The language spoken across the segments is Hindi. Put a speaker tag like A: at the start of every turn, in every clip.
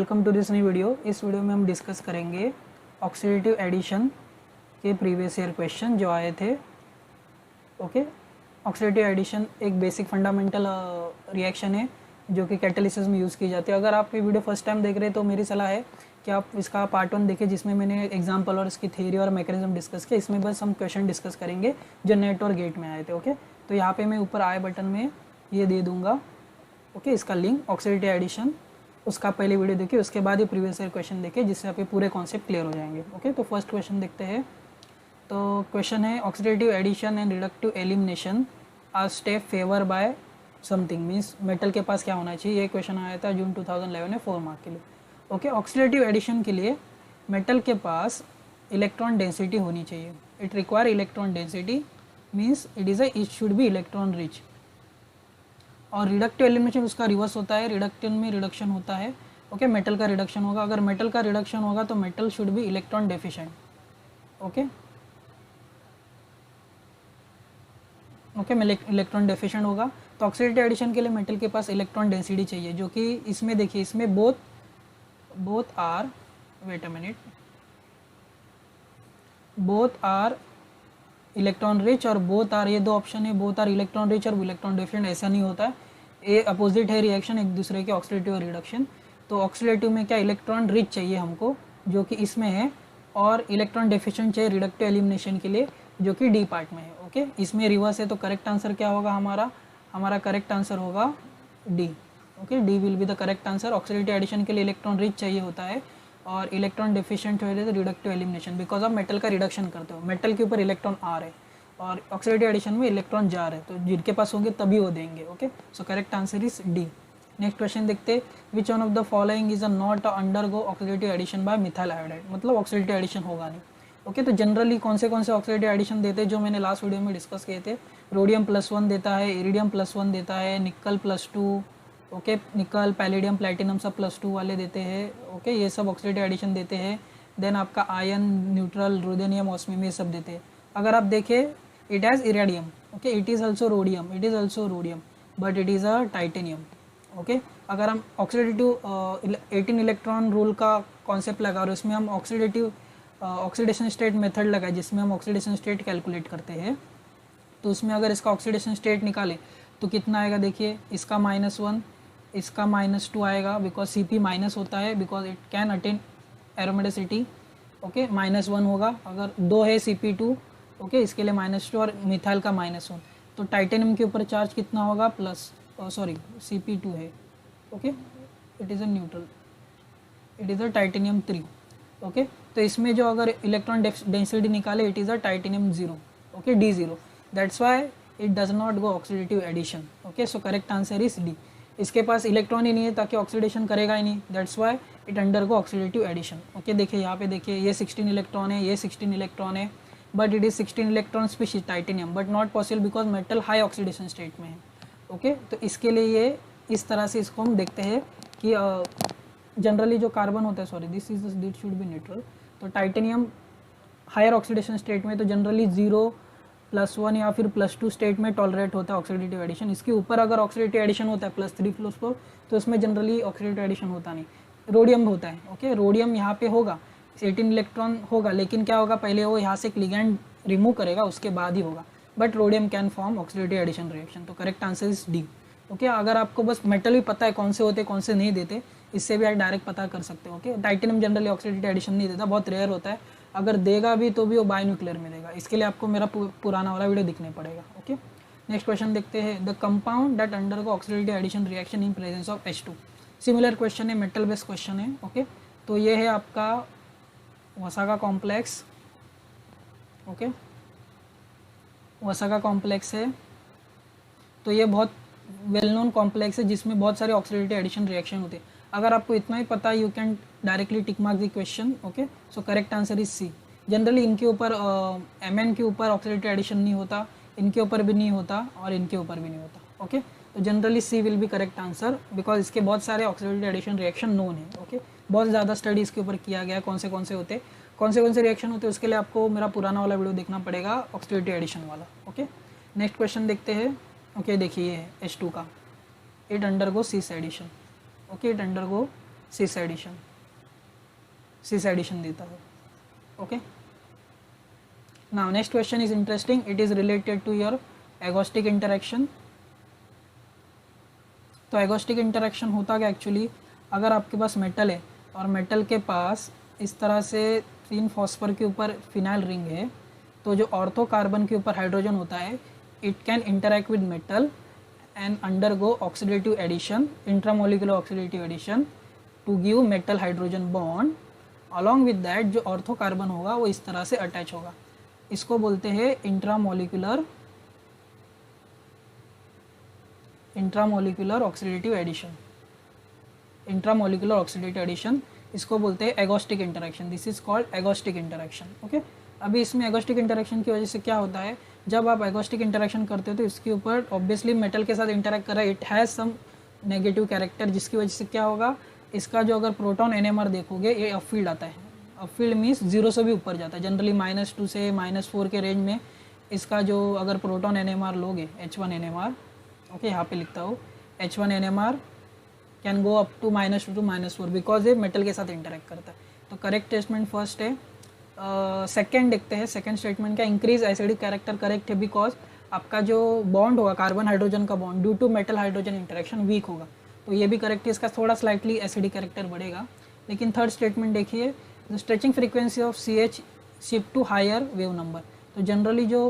A: Welcome to this new video. इस वीडियो में हम डिस्कस करेंगे ऑक्सीडेटिव एडिशन के प्रीवियस ईयर क्वेश्चन जो आए थे। ओके, ऑक्सीडेटिव एडिशन एक बेसिक फंडामेंटल रिएक्शन है जो कि कैटालिसिस में यूज़ की जाती है। अगर आप ये वीडियो फर्स्ट टाइम देख रहे हैं तो मेरी सलाह है कि आप इसका पार्ट 1 देखें, जिसमें मैंने एग्जाम्पल और इसकी थ्योरी और मैकेनिज्म डिस्कस किया। इसमें बस हम क्वेश्चन डिस्कस करेंगे जो नेट और गेट में आए थे। ओके, तो यहाँ पे मैं ऊपर आई बटन में ये दे दूँगा। ओके, इसका लिंक ऑक्सीडेटिव एडिशन, उसका पहले वीडियो देखिए, उसके बाद ही प्रीवियस ईयर क्वेश्चन देखिए, जिससे आपके पूरे कॉन्सेप्ट क्लियर हो जाएंगे। ओके, तो फर्स्ट क्वेश्चन देखते हैं। तो क्वेश्चन है oxidative addition and reductive elimination are step favour by something, means metal के पास क्या होना चाहिए। ये क्वेश्चन आया था जून 2011 में 4 मार्क के लिए। ओके, ऑक्सीडेटिव एडिशन के लिए मेटल के पास इलेक्ट्रॉन डेंसिटी होनी चाहिए। It require electron density, means it should be electron rich. और रिडक्टिव एलिमिनेशन उसका रिवर्स होता है, रिडक्शन में रिडक्शन होता है। ओके, मेटल का रिडक्शन होगा। अगर मेटल का रिडक्शन होगा तो metal should be electron deficient. Okay, electron deficient होगा। तो ऑक्सीडेटिव एडिशन के लिए मेटल के पास इलेक्ट्रॉन डेंसिटी चाहिए, जो कि इसमें देखिए, इसमें both are wait a minute, both are electron rich और बोथ आर, ये दो ऑप्शन है, बोथ आर इलेक्ट्रॉन रिच और इलेक्ट्रॉन डेफिशिएंट। ऐसा नहीं होता है, ये अपोजिट है रिएक्शन एक दूसरे के, ऑक्सीडेटिव और रिडक्शन। तो ऑक्सीडेटिव में क्या इलेक्ट्रॉन रिच चाहिए हमको, जो कि इसमें है, और इलेक्ट्रॉन डेफिशिएंट चाहिए रिडक्टिव एलिमिनेशन के लिए, जो कि डी पार्ट में है। ओके, इसमें रिवर्स है, तो करेक्ट आंसर क्या होगा हमारा करेक्ट आंसर होगा D. Okay, D will be the correct answer. Oxidative addition के लिए इलेक्ट्रॉन रिच चाहिए होता है और इलेक्ट्रॉन डेफिशिएंट हो तो रिडक्टिव एलिमिनेशन, बिकॉज आप मेटल का रिडक्शन करते हो, मेटल के ऊपर इलेक्ट्रॉन आ रहे और ऑक्सीडेटिव एडिशन में इलेक्ट्रॉन जा रहे, तो जिनके पास होंगे तभी वो देंगे। Okay, so correct answer is D. Next question देखते, which one of the following is a not undergo oxidative addition by methyl iodide, मतलब ऑक्सीडेटिव एडिशन होगा नहीं। ओके, तो जनरली कौन से ऑक्सीडेटिव एडिशन देते हैं, जो मैंने लास्ट वीडियो में डिस्कस किए थे। रोडियम +1 देता है, इरिडियम +1 देता है, निकल +2, ओके, निकल, पैलेडियम, प्लैटिनम सब +2 वाले देते हैं। ओके, ये सब ऑक्सीडेटिव एडिशन देते हैं। देन आपका आयन, न्यूट्रल, रुदेनियम, ऑस्मियम, ये सब देते हैं। अगर आप देखें, it has iridium, okay, it is also rhodium, but it is a titanium. Okay, अगर हम ऑक्सीडेटिव 18 इलेक्ट्रॉन रूल का कॉन्सेप्ट लगा और उसमें हम ऑक्सीडेशन स्टेट मेथड लगाए, जिसमें हम ऑक्सीडेशन स्टेट कैलकुलेट करते हैं, तो उसमें अगर इसका ऑक्सीडेशन स्टेट निकाले तो कितना आएगा, देखिए, इसका -1, इसका -2 आएगा, बिकॉज Cp माइनस होता है, because it can attain aromaticity. Okay, -1 होगा। अगर 2 है Cp2, ओके, इसके लिए -2 और मिथाइल का -1, तो टाइटेनियम के ऊपर चार्ज कितना होगा, प्लस, सॉरी, Cp2 है। Okay, it is a neutral, it is a titanium 3। Okay, तो इसमें जो अगर इलेक्ट्रॉन डेंसिटी निकाले, it is a titanium 0, okay, D0, that's why it does not go oxidative addition. Okay, so correct answer is D. इसके पास इलेक्ट्रॉन ही नहीं है, ताकि ऑक्सीडेशन करेगा ही नहीं, that's why it undergo oxidative addition. Okay, देखिए यहाँ पे, देखिए, ये 16 इलेक्ट्रॉन है, ये 16 इलेक्ट्रॉन है, but it is 16 electron species titanium, but not possible because metal high oxidation state में है। ओके, तो इसके लिए ये इस तरह से इसको हम देखते हैं कि जनरली जो कार्बन होता है, sorry, this should B neutral, तो टाइटेनियम हायर ऑक्सीडेशन स्टेट में तो जनरली 0, +1 या फिर +2 स्टेट में टॉलरेट होता है ऑक्सीडेटिव एडिशन। इसके ऊपर अगर ऑक्सीडेटिव एडिशन होता है +3, +4, तो इसमें जनरली ऑक्सीडेटिव एडिशन होता नहीं। रोडियम होता है। ओके, रोडियम यहाँ पे होगा, 18 इलेक्ट्रॉन होगा, लेकिन क्या होगा, पहले वो यहाँ से एक लिगैंड रिमूव करेगा, उसके बाद ही होगा, but rhodium can form oxidative addition reaction. तो correct answer is D. Okay, अगर आपको बस मेटल भी पता है कौन से होते कौन से नहीं देते, इससे भी आप डायरेक्ट पता कर सकते हो। Okay, titanium generally oxidative addition नहीं देता, बहुत रेयर होता है, अगर देगा भी तो भी वो बाय न्यूक्लियर में देगा। इसके लिए आपको मेरा पुराना वाला वीडियो दिखने पड़ेगा। ओके, नेक्स्ट क्वेश्चन देखते हैं, the compound that undergo oxidative addition reaction in presence of H2। Similar question है, मेटल बेस्ड क्वेश्चन है। ओके, तो ये है आपका Vaska complex. Okay, Vaska complex है, तो ये बहुत वेल नोन कॉम्प्लेक्स है, जिसमें बहुत सारे ऑक्सीडेटिव एडिशन रिएक्शन होते हैं। अगर आपको इतना ही पता है, you can directly tick mark the question. Okay, so correct answer is C. Generally इनके ऊपर Mn के ऊपर ऑक्सीडेटिव एडिशन नहीं होता, इनके ऊपर भी नहीं होता और इनके ऊपर भी नहीं होता। ओके, तो generally C will be correct answer, because इसके बहुत सारे ऑक्सीडेटिव एडिशन रिएक्शन नोन है। ओके, बहुत ज़्यादा स्टडी इसके ऊपर किया गया है, कौन से रिएक्शन होते हैं, उसके लिए आपको मेरा पुराना वाला वीडियो देखना पड़ेगा, ऑक्सीडेटिव एडिशन वाला। ओके, नेक्स्ट क्वेश्चन देखते हैं। ओके, देखिए, ये है H2 का, it undergo cis addition. Okay, it undergo cis addition देता है। Okay, now next question is interesting, it is related to your agostic interaction. तो एगोस्टिक इंटरेक्शन होता क्या एक्चुअली, अगर आपके पास मेटल है और मेटल के पास इस तरह से 3 फॉस्फर के ऊपर फिनाइल रिंग है, तो जो ऑर्थो कार्बन के ऊपर हाइड्रोजन होता है, it can interact with metal and undergo oxidative addition, intramolecular oxidative addition to give metal hydrogen bond. Along with that जो ऑर्थो कार्बन होगा वो इस तरह से अटैच होगा, इसको बोलते हैं intramolecular oxidative addition. Intramolecular oxidative addition इसको बोलते हैं agostic interaction. This is called agostic interaction. Okay, अभी इसमें एगोस्टिक इंटरेक्शन की वजह से क्या होता है, जब आप एगोस्टिक इंटरेक्शन करते हो तो इसके ऊपर ऑब्वियसली मेटल के साथ इंटरेक्ट कर रहा है, it has some negative character, जिसकी वजह से क्या होगा, इसका जो अगर प्रोटॉन एनएमआर देखोगे ये अपफील्ड आता है। अपफील्ड मीन्स 0 से भी ऊपर जाता है, जनरली -2 से -4 के रेंज में इसका जो अगर प्रोटॉन एनएमआर लोगे H1 एनएमआर, ओके यहाँ पे लिखता हूँ H1 NMR can go up to -2 to -4 because ये मेटल के साथ इंटरेक्ट करता है। तो करेक्ट स्टेटमेंट फर्स्ट है। सेकेंड देखते हैं, सेकेंड स्टेटमेंट क्या, इंक्रीज एसिडिक कैरेक्टर करेक्ट है बिकॉज आपका जो बॉन्ड होगा कार्बन हाइड्रोजन का bond due to metal hydrogen interaction weak होगा, तो ये भी करेक्ट है, इसका थोड़ा स्लाइटली एसिडिक कैरेक्टर बढ़ेगा। लेकिन थर्ड स्टेटमेंट देखिए, the stretching frequency of CH shift to higher wave number. तो जनरली जो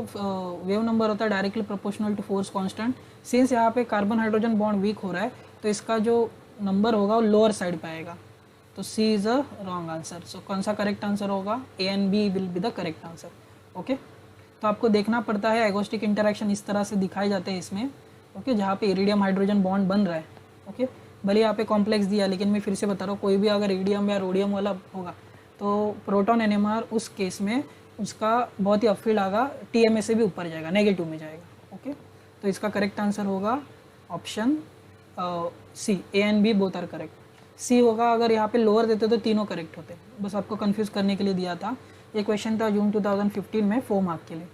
A: वेव नंबर होता है directly proportional to force constant, since यहाँ पे कार्बन हाइड्रोजन बॉन्ड वीक हो रहा है तो इसका जो नंबर होगा वो लोअर साइड पे आएगा। तो C is a wrong answer. So कौन सा करेक्ट आंसर होगा, A and B will be the correct answer. Okay, तो आपको देखना पड़ता है एगोस्टिक इंटरेक्शन इस तरह से दिखाए जाते हैं इसमें, ओके, जहाँ पे इरिडियम हाइड्रोजन बॉन्ड बन रहा है। ओके, भले यहाँ पे कॉम्प्लेक्स दिया, लेकिन मैं फिर से बता रहा हूँ, कोई भी अगर इरिडियम या रोडियम वाला होगा तो प्रोटॉन एनएमआर उस केस में उसका बहुत ही अपफील्ड आएगा, TMA से भी ऊपर जाएगा, नेगेटिव में जाएगा। ओके, तो इसका करेक्ट आंसर होगा option C, A and B both are correct. C होगा, अगर यहाँ पे लोअर देते तो तीनों करेक्ट होते, बस आपको कंफ्यूज करने के लिए दिया था। ये क्वेश्चन था जून 2015 में 4 मार्क के लिए।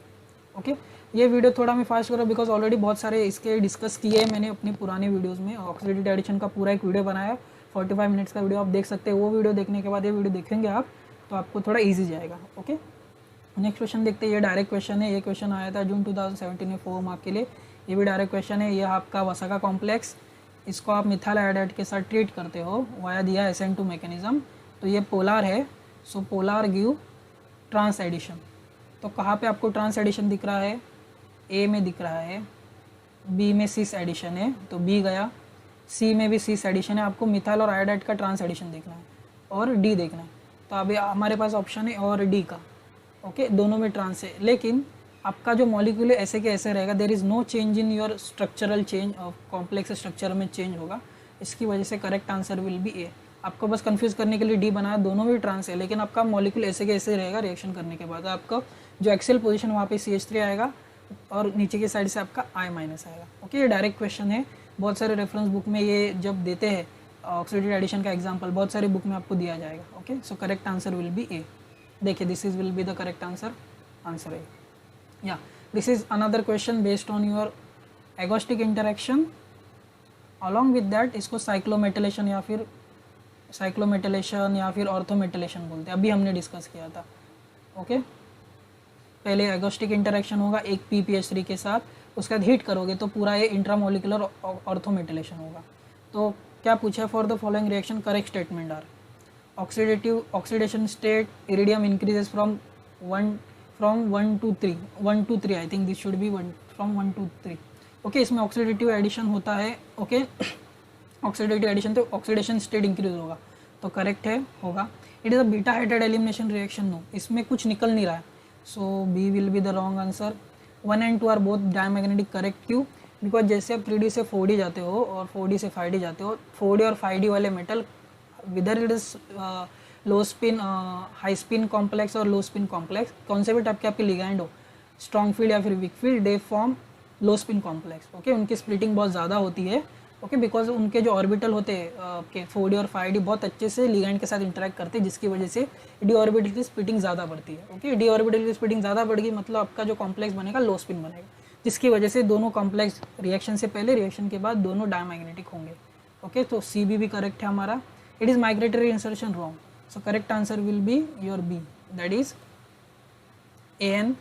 A: ओके, ये वीडियो थोड़ा मैं फास्ट कर रहा हूँ बिकॉज ऑलरेडी बहुत सारे इसके डिस्कस किए हैं मैंने अपनी पुरानी वीडियोज़ में। ऑक्सीडेटिव एडिशन का पूरा एक वीडियो बनाया, 45 मिनट्स का वीडियो आप देख सकते हैं। वो वीडियो देखने के बाद ये वीडियो देखेंगे आप तो आपको थोड़ा ईजी जाएगा। ओके, नेक्स्ट क्वेश्चन देखते हैं। ये डायरेक्ट क्वेश्चन है, ये क्वेश्चन आया था जून 2017 में 4 मार्क के लिए। ये भी डायरेक्ट क्वेश्चन है। ये आपका वसाका कॉम्प्लेक्स, इसको आप मिथाइल आयोडाइड के साथ ट्रीट करते हो वाया दिया SN2 मैकेनिज्म। तो ये पोलार है, सो पोलार गिव ट्रांस एडिशन। तो कहाँ पे आपको ट्रांस एडिशन दिख रहा है, A में दिख रहा है, B में सिस एडिशन है तो B गया, C में भी सिस एडिशन है। आपको मिथाइल और आयोडाइड का ट्रांस एडिशन देखना है और D देखना है। तो अभी हमारे पास ऑप्शन है और D का। ओके, दोनों में ट्रांस है, लेकिन आपका जो मॉलिक्यूल है ऐसे के ऐसे रहेगा, there is no change in your structural change, complex structure में चेंज होगा। इसकी वजह से correct answer will be A। आपको बस कंफ्यूज करने के लिए D बनाया, दोनों भी ट्रांस है, लेकिन आपका मॉलिक्यूल ऐसे के ऐसे रहेगा रिएक्शन करने के बाद। आपका जो एक्सेल पोजीशन वहाँ पे CH3 आएगा और नीचे की साइड से आपका I- आएगा। ओके, ये डायरेक्ट क्वेश्चन है, बहुत सारे रेफरेंस बुक में ये जब देते हैं ऑक्सीडेटिव एडिशन का एग्जाम्पल, बहुत सारे बुक में आपको दिया जाएगा। Okay, so correct answer will be A। देखिए, this is will be the correct answer, answer A। या this is another question based on your agostic interaction. Along with that इसको साइक्लोमेटलेशन या फिर ऑर्थोमेटलेशन बोलते हैं, अभी हमने डिस्कस किया था। ओके, पहले एगोस्टिक इंटरेक्शन होगा एक PPH3 के साथ, उसके बाद हीट करोगे तो पूरा ये इंट्रामोलिकुलर ऑर्थोमेटलेशन होगा। तो क्या पूछा, for the following reaction correct statement are oxidation state iridium increases from 1 to 3 I think this should be from 1 to 3। Okay, इसमें ऑक्सीडेटिव एडिशन होता है। ओके, ऑक्सीडेटिव एडिशन तो ऑक्सीडेशन स्टेट इंक्रीज होगा, तो करेक्ट है, होगा। It is a beta hydride elimination reaction, no, इसमें कुछ निकल नहीं रहा है, so B will be the wrong answer. 1 and 2 are both diamagnetic, correct. क्यों, बिकॉज जैसे आप 3D से 4D जाते हो और 4D से 5D जाते हो, 4D और 5D वाले metal whether it is low spin, high spin complex और लो स्पिन कॉम्प्लेक्स, कौन से भी टाइप के आपके लिगैंड हो, स्ट्रॉन्ग फील्ड या फिर weak field, they form low spin complex. Okay, उनकी स्प्लिटिंग बहुत ज़्यादा होती है। ओके, बिकॉज उनके जो ऑर्बिटल होते हैं के 4D और 5D बहुत अच्छे से लिगैंड के साथ इंटरेक्ट करते हैं, जिसकी वजह से डी ऑर्बिटल की स्प्लिटिंग ज़्यादा बढ़ती है। ओके, डी ऑर्बिटल की स्प्लिटिंग ज़्यादा बढ़ेगी मतलब आपका जो कॉम्प्लेक्स बनेगा लो स्पिन बनेगा, जिसकी वजह से दोनों कॉम्प्लेक्स रिएक्शन से पहले रिएक्शन के बाद दोनों डायमैग्नेटिक होंगे। ओके, तो CB भी करेक्ट है हमारा। It is migratory insertion, wrong. So correct answer will be your B, that is A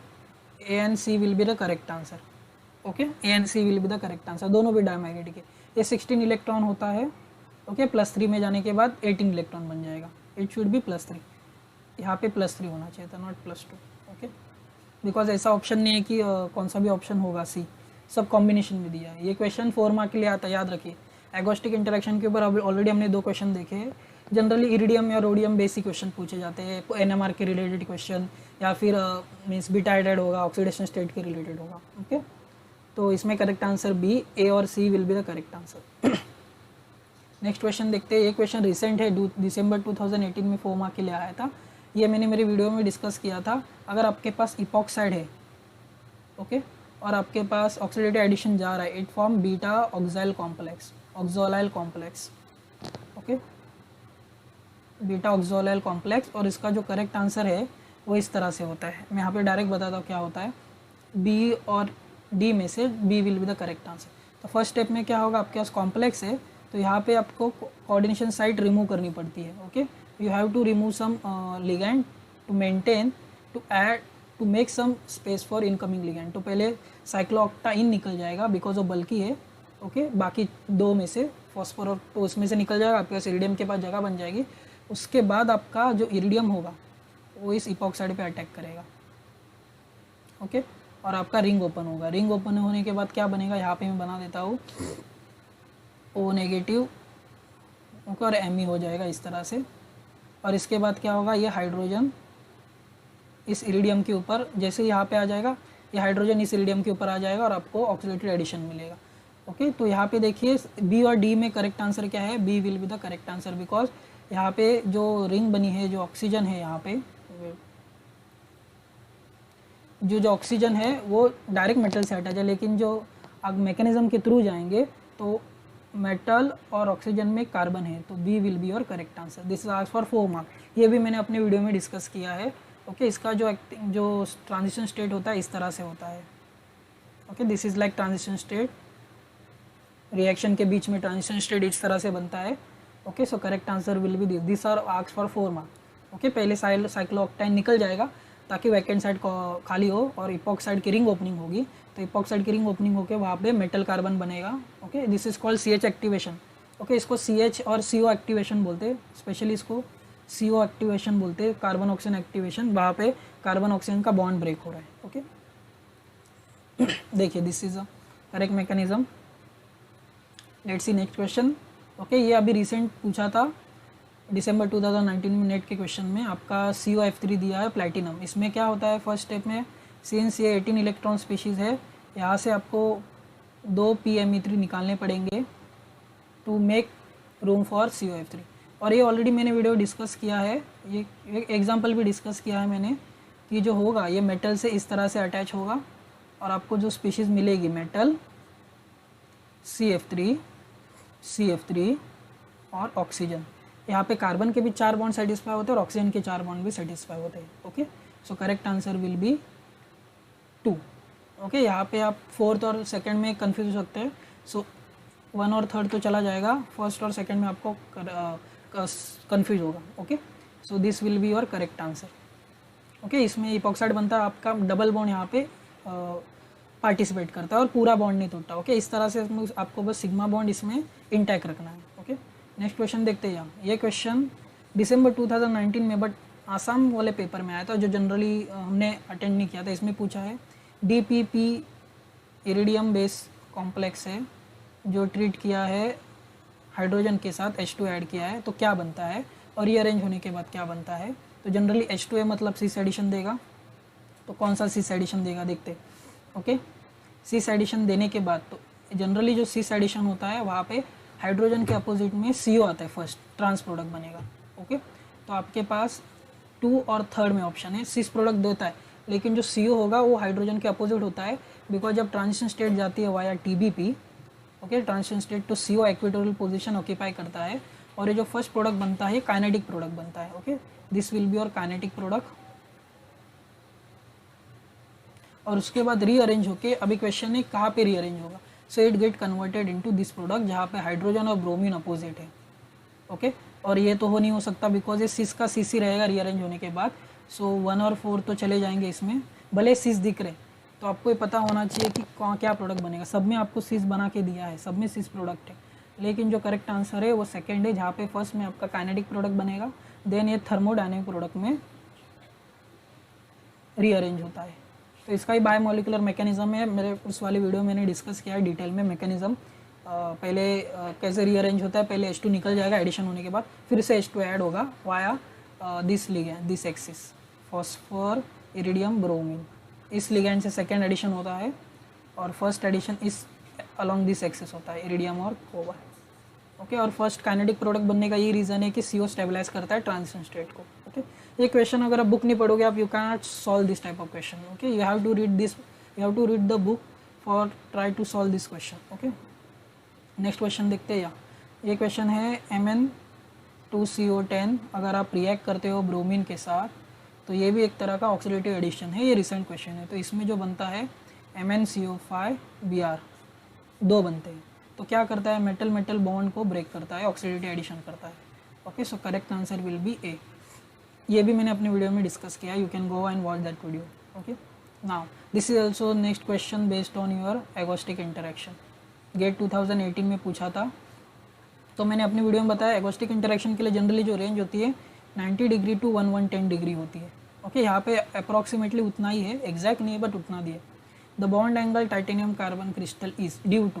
A: and C will be the correct answer. Okay, A and C will be the correct answer. दोनों भी डायमैग्नेटिक है. ये 16 इलेक्ट्रॉन होता है. ओके, +3 में जाने के बाद 18 इलेक्ट्रॉन बन जाएगा. It should be +3. यहाँ पे +3 होना चाहिए था, नॉट +2. ओके, बिकॉज ऐसा ऑप्शन नहीं है कि कौन सा भी ऑप्शन होगा सी, सब कॉम्बिनेशन में दिया है. ये क्वेश्चन 4 मार्क के लिए आता है, याद रखिए. एगोस्टिक इंटरेक्शन के ऊपर ऑलरेडी हमने 2 क्वेश्चन देखे हैं. जनरली इरिडियम या रोडियम बेसिक क्वेश्चन पूछे जाते हैं, NMR के रिलेटेड क्वेश्चन, या फिर मीन्स बीटा एडेड होगा, ऑक्सीडेशन स्टेट के रिलेटेड होगा. ओके, तो इसमें करेक्ट आंसर बी, ए और C will be the correct answer. Next question देखते हैं. ये क्वेश्चन रिसेंट है, दिसंबर 2018 में 4 मार्क के लिए आया था. ये मैंने मेरे वीडियो में डिस्कस किया था. अगर आपके पास इपॉक्साइड है, ओके, और आपके पास ऑक्सीडेटिव एडिशन जा रहा है, it form beta oxyl complex, oxolyl complex. Okay, beta oxolyl complex. और इसका जो करेक्ट आंसर है वो इस तरह से होता है. मैं यहाँ पे डायरेक्ट बताता हूँ क्या होता है. बी और डी में से B will be the correct answer. तो फर्स्ट स्टेप में क्या होगा, आपके पास कॉम्प्लेक्स है तो यहाँ पे आपको कोऑर्डिनेशन साइट रिमूव करनी पड़ती है. Okay, you have to remove some ligand to maintain, to add, to make some space for incoming ligand. तो पहले साइक्लोऑक्टाइन निकल जाएगा बिकॉज वो बल्कि है. ओके, बाकी 2 में से फॉस्फोर और तो उसमें से निकल जाएगा, आपके पास इरिडियम के पास जगह बन जाएगी. उसके बाद आपका जो इरिडियम होगा वो इस इपॉक्साइड पे अटैक करेगा. ओके, और आपका रिंग ओपन होगा. रिंग ओपन होने के बाद क्या बनेगा, यहाँ पे मैं बना देता हूँ, O नेगेटिव, ओके, और Me हो जाएगा इस तरह से. और इसके बाद क्या होगा, ये हाइड्रोजन इस इरिडियम के ऊपर, जैसे यहाँ पे आ जाएगा, ये हाइड्रोजन इस इरिडियम के ऊपर आ जाएगा और आपको ऑक्सीडेटिव एडिशन मिलेगा. ओके, तो यहाँ पे देखिए बी और डी में करेक्ट आंसर क्या है, B will be the correct answer. Because यहाँ पे जो रिंग बनी है, जो ऑक्सीजन है यहाँ पे, जो ऑक्सीजन है वो डायरेक्ट मेटल से अटैच है, लेकिन जो आप मैकेनिज्म के थ्रू जाएंगे तो मेटल और ऑक्सीजन में कार्बन है. तो B will be your correct answer. This is asked for 4 mark. ये भी मैंने अपने वीडियो में डिस्कस किया है. ओके, इसका जो ट्रांजिशन स्टेट होता है इस तरह से होता है. Okay, this is like transition state. Reaction के बीच में ट्रांजिशन स्टेट इस तरह से बनता है. Okay, so correct answer will be this are asked for 4 mark. Okay, पहले साइक्लोऑक्टाइन निकल जाएगा ताकि वैकेंट साइड खाली हो और इपॉक्साइड की रिंग ओपनिंग होगी. तो इपॉक्साइड की रिंग ओपनिंग होकर वहाँ पे मेटल कार्बन बनेगा. Okay, this is called CH activation. Okay, इसको CH और CO एक्टिवेशन बोलते हैं. स्पेशली इसको CO एक्टिवेशन बोलते हैं, कार्बन ऑक्सीजन एक्टिवेशन. वहाँ पे कार्बन ऑक्सीजन का बॉन्ड ब्रेक हो रहा है. ओके, देखिए this is a correct mechanism. Let's see next question. Okay, ये अभी रिसेंट पूछा था दिसंबर 2019 में नेट के क्वेश्चन में. आपका COF3 दिया है प्लैटिनम. इसमें क्या होता है, फर्स्ट स्टेप में सिंस ये 18 इलेक्ट्रॉन स्पीशीज़ है, यहाँ से आपको 2 PMe3 निकालने पड़ेंगे to make room for COF3. और ये ऑलरेडी मैंने वीडियो डिस्कस किया है, ये एक एग्जाम्पल भी डिस्कस किया है मैंने, कि जो होगा ये मेटल से इस तरह से अटैच होगा और आपको जो स्पीशीज़ मिलेगी मेटल, CF3 और ऑक्सीजन. यहाँ पे कार्बन के भी 4 बॉन्ड सेटिस्फाई होते हैं और ऑक्सीजन के 4 बॉन्ड भी सेटिस्फाई होते हैं. Okay, so correct answer will B 2. Okay, यहाँ पे आप 4th और 2nd में कंफ्यूज हो सकते हैं. सो 1 और 3rd तो चला जाएगा, 1st और 2nd में आपको कंफ्यूज होगा. Okay, so this will be your correct answer. Okay, इसमें इपॉक्साइड बनता है, आपका डबल बॉन्ड यहाँ पे पार्टिसिपेट करता है और पूरा बॉन्ड नहीं टूटता. ओके, इस तरह से आपको बस सिग्मा बॉन्ड इसमें इंटैक्ट रखना है. ओके, नेक्स्ट क्वेश्चन देखते हैं. ये क्वेश्चन दिसंबर 2019 में बट आसाम वाले पेपर में आया था, जो जनरली हमने अटेंड नहीं किया था. इसमें पूछा है DPP इरिडियम बेस कॉम्प्लेक्स है जो ट्रीट किया है हाइड्रोजन के साथ H2 ऐड किया है, तो क्या बनता है, और रीअरेंज होने के बाद क्या बनता है. तो जनरली H2A मतलब cis एडिशन देगा. तो कौन सा cis एडिशन देगा देखते. ओके, cis एडिशन देने के बाद तो जनरली जो cis एडिशन होता है वहाँ पे हाइड्रोजन के अपोजिट में CO आता है, फर्स्ट ट्रांस प्रोडक्ट बनेगा. ओके, तो आपके पास 2 और 3rd में ऑप्शन है. cis प्रोडक्ट देता है, लेकिन जो CO होगा वो हाइड्रोजन के अपोजिट होता है. बिकॉज जब ट्रांजिशन स्टेट जाती है via TBP, okay, transition state तो CO इक्वेटोरियल पोजीशन ऑक्यूपाई करता है और ये जो फर्स्ट प्रोडक्ट बनता है काइनेटिक प्रोडक्ट बनता है. Okay, this will be your kinetic product. और उसके बाद रीअरेंज होके, अभी क्वेश्चन है कहाँ पे रीअरेंज होगा. So it get converted into this product जहाँ पे हाइड्रोजन और ब्रोमीन अपोजिट है. ओके, और ये तो नहीं हो सकता बिकॉज ये सिस का सिस ही रहेगा रीअरेंज होने के बाद। सो 1 और 4 तो चले जाएंगे इसमें, भले सिस दिख रहे तो आपको ये पता होना चाहिए कि कौन क्या प्रोडक्ट बनेगा। सब में आपको सिस बना के दिया है, सब में सिस प्रोडक्ट है, लेकिन जो करेक्ट आंसर है वो सेकेंड है, जहाँ पे फर्स्ट में आपका काइनेटिक प्रोडक्ट बनेगा, देन ये थर्मोडायनेमिक प्रोडक्ट में रीअरेंज होता है। तो इसका ही बायोमोलिकुलर मैकेनिज्म है, मेरे उस वाली वीडियो में मैंने डिस्कस किया है डिटेल में मैकेनिज्म। पहले कैसे रीअरेंज होता है, पहले H2 निकल जाएगा एडिशन होने के बाद, फिर से H2 ऐड होगा via this ligand, this axis, phosphor iridium bromine. इस लिगैंड से सेकेंड एडिशन होता है और फर्स्ट एडिशन इस अलॉन्ग दिस एक्सिस होता है, इरिडियम और कोबाल्ट। ओके, और फर्स्ट काइनेटिक प्रोडक्ट बनने का ये रीज़न है कि CO स्टेबलाइज करता है ट्रांजिशन स्टेट को। ओके, ये क्वेश्चन अगर आप बुक नहीं पढ़ोगे आप you can not solve this type of question. Okay, you have to read this, you have to read the book for try to solve this question. Okay, next question देखते हैं। ये क्वेश्चन है Mn2CO10 अगर आप रिएक्ट करते हो ब्रोमीन के साथ तो ये भी एक तरह का ऑक्सीडेटिव एडिशन है, ये रिसेंट क्वेश्चन है। तो इसमें जो बनता है MnCO5Br, 2 बनते हैं। तो क्या करता है, मेटल मेटल बॉन्ड को ब्रेक करता है, ऑक्सीडेटिव एडिशन करता है। Okay, so correct answer will be A. ये भी मैंने अपने वीडियो में डिस्कस किया, you can go and watch that video. Okay, now this is also next question based on your agostic interaction, GATE 2018 में पूछा था। तो मैंने अपनी वीडियो में बताया एगोस्टिक इंटरेक्शन के लिए जनरली जो रेंज होती है 90 डिग्री टू 110 डिग्री होती है। ओके, यहाँ पे अप्रॉक्सीमेटली उतना ही है, एग्जैक्ट नहीं है बट उतना दिया। The bond angle titanium carbon crystal is due to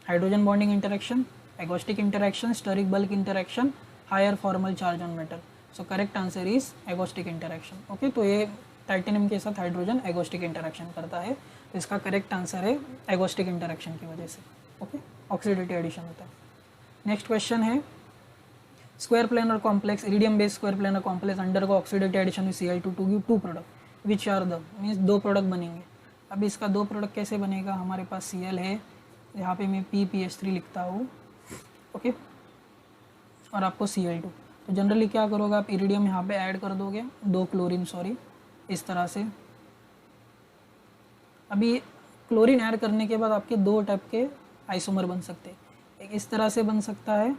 A: hydrogen bonding interaction, agostic interaction, steric bulk interaction, higher formal charge on metal. So correct answer is agostic interaction. Okay, तो ये टाइटेनियम के साथ हाइड्रोजन एगोस्टिक इंटरेक्शन करता है, तो इसका करेक्ट आंसर है एगोस्टिक इंटरेक्शन की वजह से। ओके, ऑक्सीडेटिव एडिशन होता है। नेक्स्ट क्वेश्चन है square planar complex iridium based square planar complex under को ऑक्सीडेटिव एडिशन में Cl2 to give 2 product which are the, means 2 product बनेंगे। अब इसका 2 प्रोडक्ट कैसे बनेगा, हमारे पास Cl है, यहाँ पे मैं PPH3 लिखता हूँ। ओके, और आपको Cl2। तो जनरली क्या करोगे आप, इरिडियम यहाँ पे ऐड कर दोगे, 2 क्लोरीन सॉरी, इस तरह से। अभी क्लोरीन ऐड करने के बाद आपके 2 टाइप के आइसोमर बन सकते हैं, एक इस तरह से बन सकता है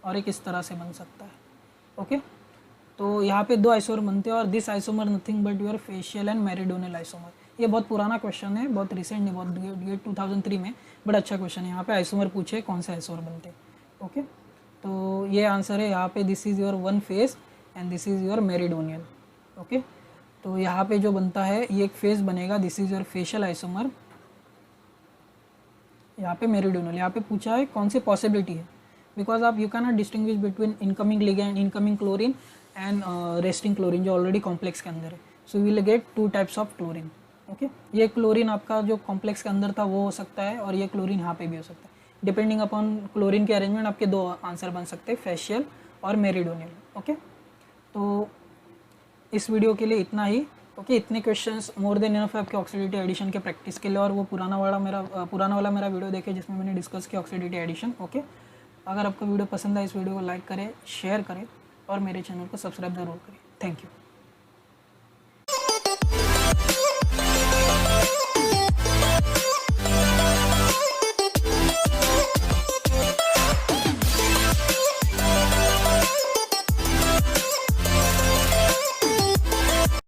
A: और एक इस तरह से बन सकता है। ओके, तो यहाँ पे 2 आइसोमर बनते हैं और this isomer nothing but your facial and meridional isomer. ये बहुत पुराना क्वेश्चन है, बहुत रिसेंट नहीं, बहुत गेट 2003 में, बट अच्छा क्वेश्चन है। यहाँ पे आइसोमर पूछे कौन से आइसोमर बनते हैं। ओके, तो ये आंसर है यहाँ पे, this is your 1 face and this is your meridional. Okay, तो यहाँ पे जो बनता है ये एक फेस बनेगा, this is your facial isomer, यहाँ पे मेरिडोनल। यहाँ पे पूछा है कौन सी पॉसिबिलिटी है, बिकॉज आप you can not distinguish between incoming ligand, incoming chlorine and resting chlorine जो ऑलरेडी कॉम्प्लेक्स के अंदर है। So we will get 2 types of chlorine. Okay, ये क्लोरीन आपका जो कॉम्प्लेक्स के अंदर था वो हो सकता है और ये क्लोरीन यहाँ पे भी हो सकता है। डिपेंडिंग अपॉन क्लोरीन के अरेंजमेंट आपके 2 आंसर बन सकते हैं, फेशियल और मेरिडोनियल। ओके, तो इस वीडियो के लिए इतना ही। ओके, इतने क्वेश्चंस मोर देन इनफ है आपके ऑक्सीडेटिव एडिशन के प्रैक्टिस के लिए, और वो पुराना वाला मेरा वीडियो देखे जिसमें मैंने डिस्कस किया ऑक्सीडेटिव एडिशन। ओके, अगर आपको वीडियो पसंद आए इस वीडियो को लाइक करें, शेयर करें और मेरे चैनल को सब्सक्राइब ज़रूर करें। Thank you.